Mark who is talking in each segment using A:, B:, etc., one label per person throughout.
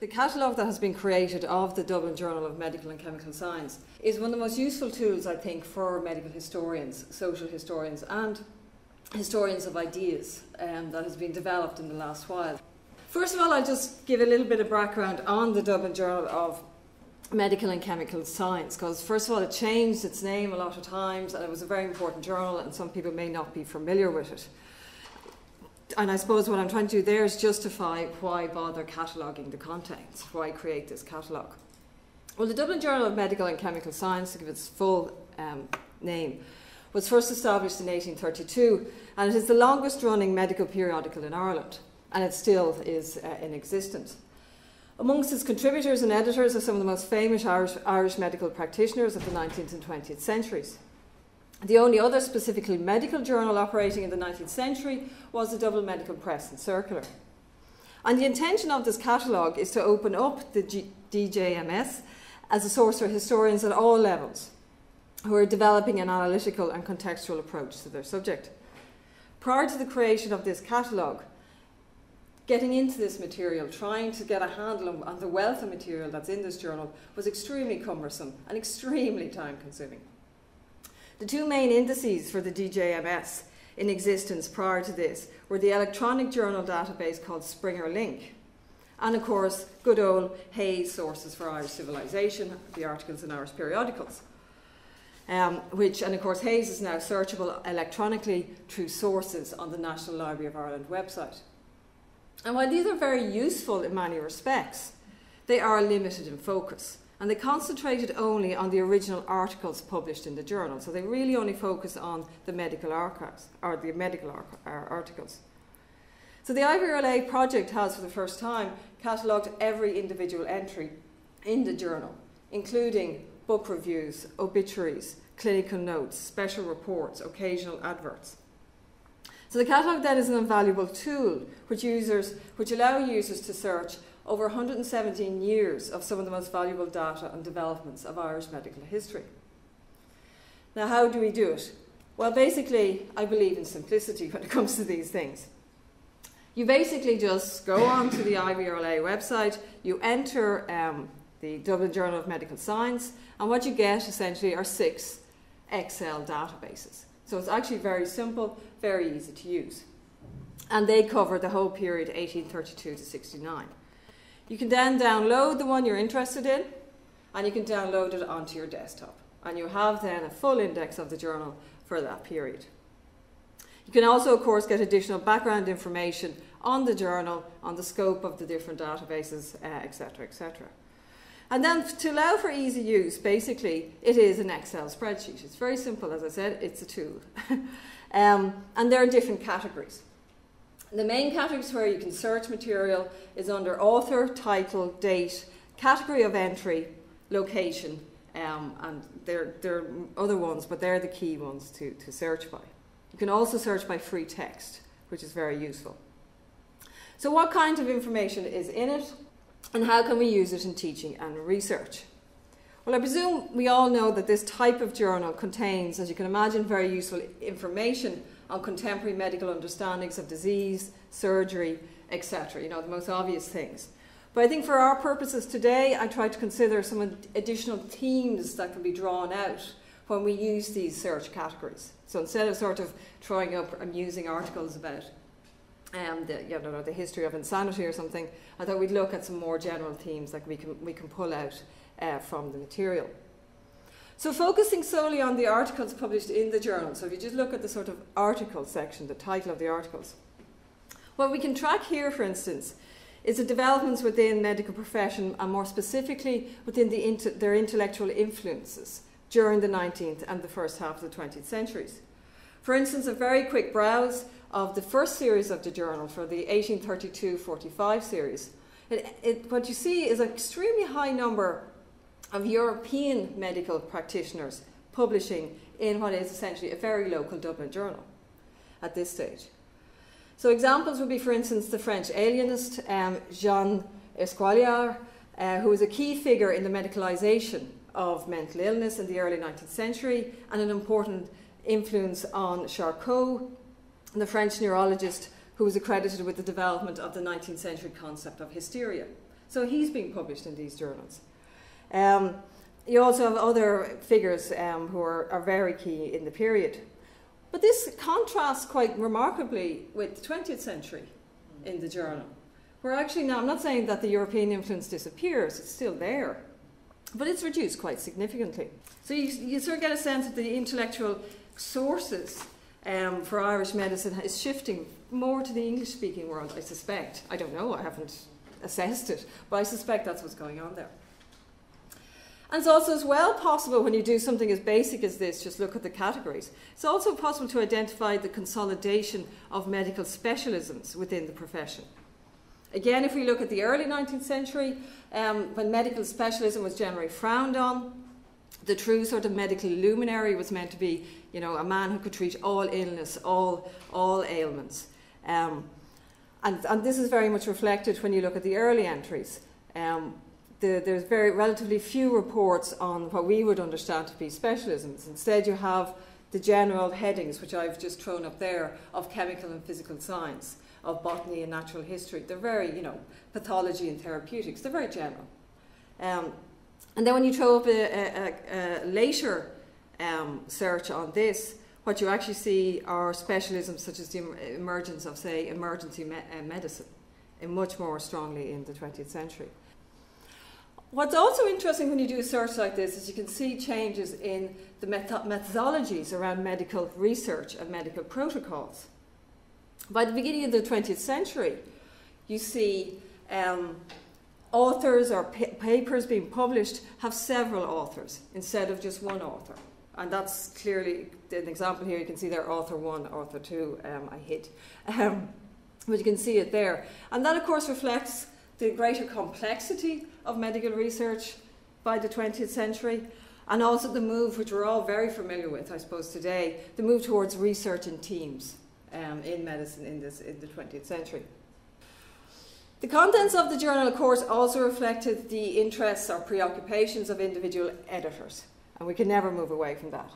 A: The catalogue that has been created of the Dublin Journal of Medical and Chemical Science is one of the most useful tools, I think, for medical historians, social historians and historians of ideas that has been developed in the last while. First of all, I'll just give a little bit of background on the Dublin Journal of Medical and Chemical Science, because first of all it changed its name a lot of times and it was a very important journal and some people may not be familiar with it. And I suppose what I'm trying to do there is justify why bother cataloguing the contents, why create this catalogue. Well, the Dublin Journal of Medical and Chemical Science, to give its full name, was first established in 1832 and it is the longest running medical periodical in Ireland, and it still is in existence. Amongst its contributors and editors are some of the most famous Irish medical practitioners of the 19th and 20th centuries. The only other specifically medical journal operating in the 19th century was the Dublin Medical Press and Circular. And the intention of this catalogue is to open up the DJMS as a source for historians at all levels who are developing an analytical and contextual approach to their subject. Prior to the creation of this catalogue, getting into this material, trying to get a handle on the wealth of material that's in this journal was extremely cumbersome and extremely time-consuming. The two main indices for the DJMS in existence prior to this were the electronic journal database called Springer Link, and of course good old Hayes Sources for Irish Civilization, the articles in Irish periodicals, and of course Hayes is now searchable electronically through sources on the National Library of Ireland website. And while these are very useful in many respects, they are limited in focus. And they concentrated only on the original articles published in the journal. So they really only focus on the medical archives, or the medical articles. So the IVRLA project has, for the first time, catalogued every individual entry in the journal, including book reviews, obituaries, clinical notes, special reports, occasional adverts. So the catalogue then is an invaluable tool which allow users to search over 117 years of some of the most valuable data and developments of Irish medical history. Now, how do we do it? Well, basically, I believe in simplicity when it comes to these things. You basically just go on to the IVRLA website, you enter the Dublin Journal of Medical Science, and what you get essentially are 6 Excel databases. So it's actually very simple, very easy to use. And they cover the whole period 1832 to 69. You can then download the one you're interested in, and you can download it onto your desktop. And you have then a full index of the journal for that period. You can also, of course, get additional background information on the journal, on the scope of the different databases, etc., etc. And then to allow for easy use, basically, it is an Excel spreadsheet. It's very simple, as I said, it's a tool. And there are different categories. The main categories where you can search material is under author, title, date, category of entry, location, and there are other ones, but they're the key ones to search by. You can also search by free text, which is very useful. So what kind of information is in it, and how can we use it in teaching and research? Well, I presume we all know that this type of journal contains, as you can imagine, very useful information on contemporary medical understandings of disease, surgery, etc. You know, the most obvious things. But I think for our purposes today, I try to consider some additional themes that can be drawn out when we use these search categories. So instead of sort of throwing up amusing articles about the history of insanity or something, I thought we'd look at some more general themes that we can pull out from the material. So focusing solely on the articles published in the journal, so if you just look at the sort of article section, the title of the articles, what we can track here, for instance, is the developments within medical profession and more specifically within their intellectual influences during the 19th and the first half of the 20th centuries. For instance, a very quick browse of the first series of the journal for the 1832-45 series. What you see is an extremely high number of European medical practitioners publishing in what is essentially a very local Dublin journal at this stage. So examples would be, for instance, the French alienist Jean Esqualiar, who was a key figure in the medicalisation of mental illness in the early 19th century and an important influence on Charcot, the French neurologist who was accredited with the development of the 19th century concept of hysteria. So he's being published in these journals. You also have other figures who are very key in the period. But this contrasts quite remarkably with the 20th century in the journal, where actually now, I'm not saying that the European influence disappears, it's still there, but it's reduced quite significantly. So you sort of get a sense that the intellectual sources for Irish medicine is shifting more to the English-speaking world, I suspect. I don't know, I haven't assessed it, but I suspect that's what's going on there. And it's also as well possible, when you do something as basic as this, just look at the categories, it's also possible to identify the consolidation of medical specialisms within the profession. Again, if we look at the early 19th century, when medical specialism was generally frowned on, the true sort of medical luminary was meant to be, you know, a man who could treat all illness, all ailments. And this is very much reflected when you look at the early entries. There's relatively few reports on what we would understand to be specialisms. Instead, you have the general headings, which I've just thrown up there, of chemical and physical science, of botany and natural history. They're very, you know, pathology and therapeutics. They're very general. And then when you throw up a later search on this, what you actually see are specialisms such as the emergence of, say, emergency medicine, and much more strongly in the 20th century. What's also interesting when you do a search like this is you can see changes in the methodologies around medical research and medical protocols. By the beginning of the 20th century, you see authors or papers being published have several authors instead of just one author. And that's clearly an example here. You can see there author 1, author 2, I hid. But you can see it there. And that, of course, reflects the greater complexity of medical research by the 20th century, and also the move, which we're all very familiar with, I suppose, today, the move towards research in teams in medicine in the 20th century. The contents of the journal, of course, also reflected the interests or preoccupations of individual editors, and we can never move away from that.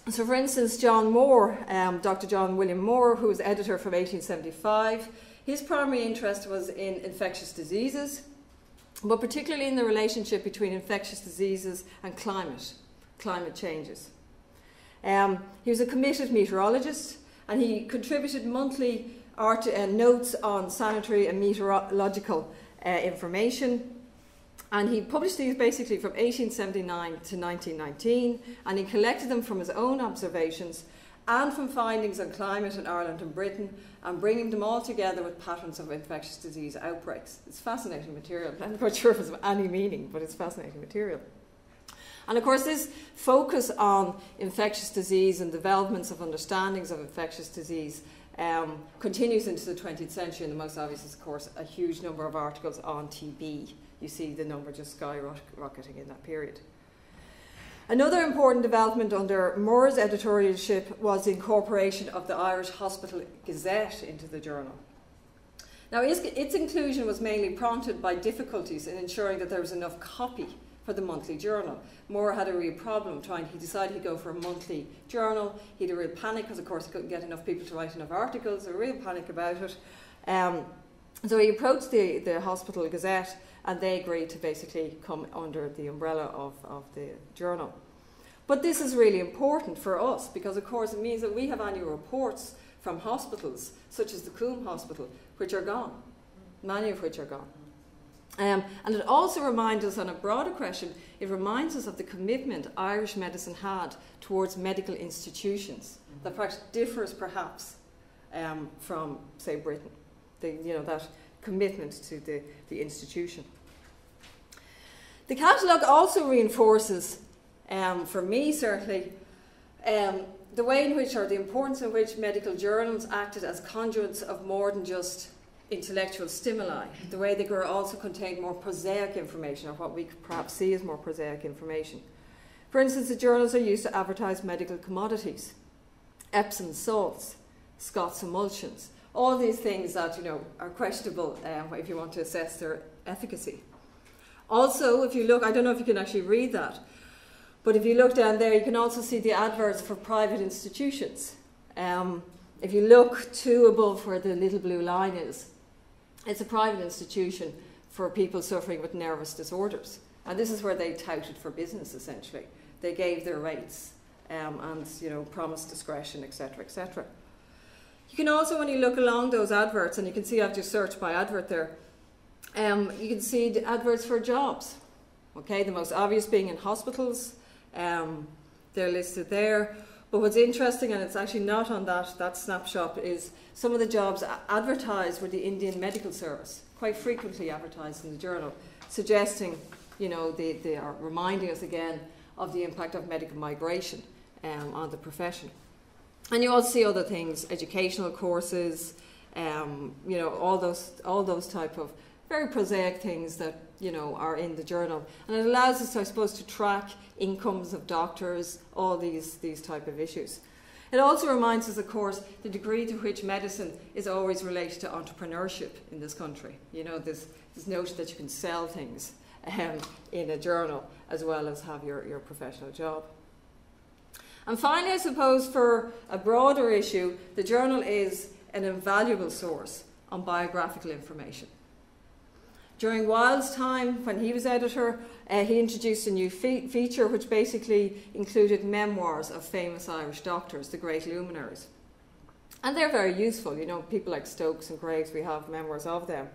A: So, for instance, John Moore, Dr. John William Moore, who was editor from 1875, his primary interest was in infectious diseases, but particularly in the relationship between infectious diseases and climate changes. He was a committed meteorologist, and he contributed monthly notes on sanitary and meteorological information. And he published these basically from 1879 to 1919, and he collected them from his own observations and from findings on climate in Ireland and Britain, and bringing them all together with patterns of infectious disease outbreaks. It's fascinating material. I'm not quite sure if it's of any meaning, but it's fascinating material. And of course, this focus on infectious disease and developments of understandings of infectious disease continues into the 20th century, and the most obvious is, of course, a huge number of articles on TB. You see the number just skyrocketing in that period. Another important development under Moore's editorialship was the incorporation of the Irish Hospital Gazette into the journal. Now, its inclusion was mainly prompted by difficulties in ensuring that there was enough copy for the monthly journal. Moore had a real problem he decided he'd go for a monthly journal. He had a real panic because, of course, he couldn't get enough people to write enough articles, a real panic about it. So he approached the Hospital Gazette, and they agreed to basically come under the umbrella of the journal. But this is really important for us because, of course, it means that we have annual reports from hospitals, such as the Coombe Hospital, which are gone, many of which are gone. And it also reminds us, on a broader question, it reminds us of the commitment Irish medicine had towards medical institutions that differs perhaps from, say, Britain. That commitment to the institution. The catalogue also reinforces, for me certainly, the way in which, or the importance in which medical journals acted as conduits of more than just intellectual stimuli, the way they also contained more prosaic information, or what we could perhaps see as more prosaic information. For instance, the journals are used to advertise medical commodities, Epsom salts, Scott's emulsions, all these things that are questionable if you want to assess their efficacy. Also, if you look, I don't know if you can actually read that, but if you look down there, you can also see the adverts for private institutions. If you look 2 above where the little blue line is, It's a private institution for people suffering with nervous disorders. And this is where they touted for business, essentially. They gave their rates and, you know, promised discretion, etc., etc. You can also, when you look along those adverts, and you can see I've just searched by advert there, you can see the adverts for jobs. Okay, the most obvious being in hospitals. They're listed there. But what's interesting, and it's actually not on that snapshot, is some of the jobs advertised with the Indian Medical Service, quite frequently advertised in the journal, suggesting, you know, they are reminding us again of the impact of medical migration on the profession. And you also see other things, educational courses, you know, all those type of very prosaic things that, you know, are in the journal. And it allows us, I suppose, to track incomes of doctors, all these type of issues. It also reminds us, of course, the degree to which medicine is always related to entrepreneurship in this country. You know, this notion that you can sell things in a journal as well as have your professional job. And finally, I suppose, for a broader issue, the journal is an invaluable source on biographical information. During Wilde's time, when he was editor, he introduced a new feature which basically included memoirs of famous Irish doctors, the great luminaries. And they're very useful. You know, people like Stokes and Graves, we have memoirs of them.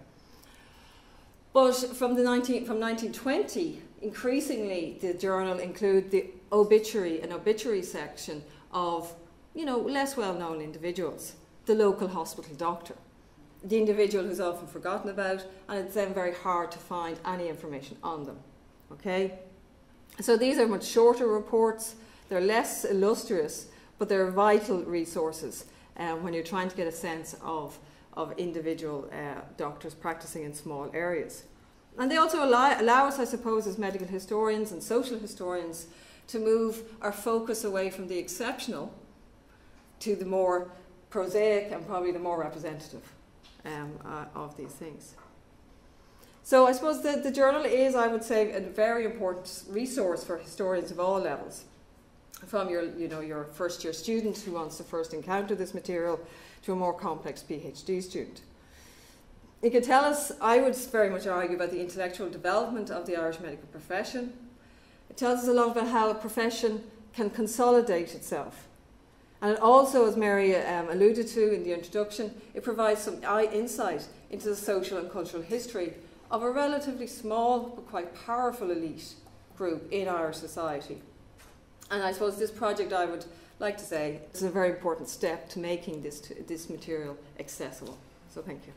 A: But from 1920, increasingly the journal included the obituary section of, you know, less well-known individuals, the local hospital doctor, the individual who's often forgotten about, and it's then very hard to find any information on them. Okay? So these are much shorter reports, they're less illustrious, but they're vital resources when you're trying to get a sense of individual doctors practicing in small areas. And they also allow us, I suppose, as medical historians and social historians, to move our focus away from the exceptional to the more prosaic and probably the more representative of these things. So I suppose the journal is, I would say, a very important resource for historians of all levels, from your first year student who wants to first encounter this material to a more complex PhD student. It can tell us, I would very much argue, about the intellectual development of the Irish medical profession. It tells us a lot about how a profession can consolidate itself. And it also, as Mary alluded to in the introduction, it provides some insight into the social and cultural history of a relatively small but quite powerful elite group in Irish society. And I suppose this project, I would like to say, is a very important step to making this material accessible. So thank you.